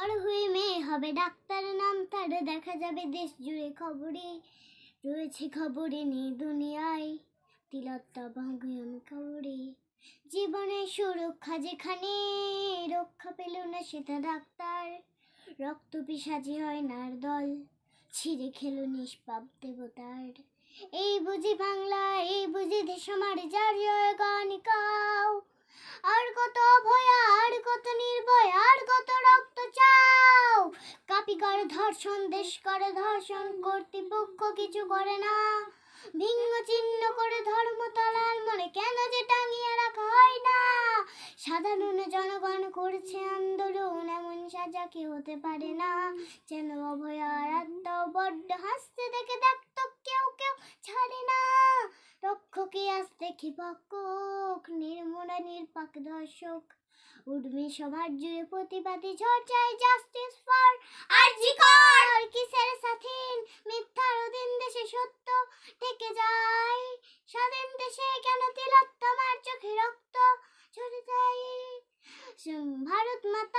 বড় হয়ে মেয়ে হবে ডাক্তার, নাম তার দেখা যাবে দেশ জুড়ে, খবরে রয়েছে, খবরে নেই দুনিয়ায়, তিলোত্তমা ভাঙবে আমি খবরে। জীবনের সুরক্ষা যেখানে, রক্ষা পেল না সেটা ডাক্তার, রক্ত পিশাচি হয় নার দল, ছিঁড়ে খেলো নিষ্পাপ দেবতার। এই বুঝি বাংলা, এই বুঝি দেশ আমার, যার জয় গান গাও। আর কত অভয়া, আর কত নির্ভয়, আর কত রক্ত চাও। কাপি করে ধর্ষণ, দেশ করে ধর্ষণ, কর্তৃপক্ষ কিছু করে না। ভিন্ন চিহ্ন করে ধর্মতলার মনে কেন যে টাঙিয়ে রাখা হয় না। সাধারণ জনগণ করছে আন্দোলন, এমন সাজা কি হতে পারে না। যেন অভয়ার আত্মা বড্ড হাসতে দেখে, দেখতো কেউ কেউ ছাড়ে না। রক্ষকে আজ দেখি পক্ষক, নির্মূলা নির্পাক দর্শক, উর্মি সবার জুড়ে প্রতিবাদী ঝড় চাই, জাস্টিস ফর আরজি কর। কিসের স্বাধীন, মিথ্যার অধীন দেশে সত্য থেকে যায়। স্বাধীন দেশে কেন তিলোত্তমার চোখে রক্ত ঝরে যায়। ভারত মাতা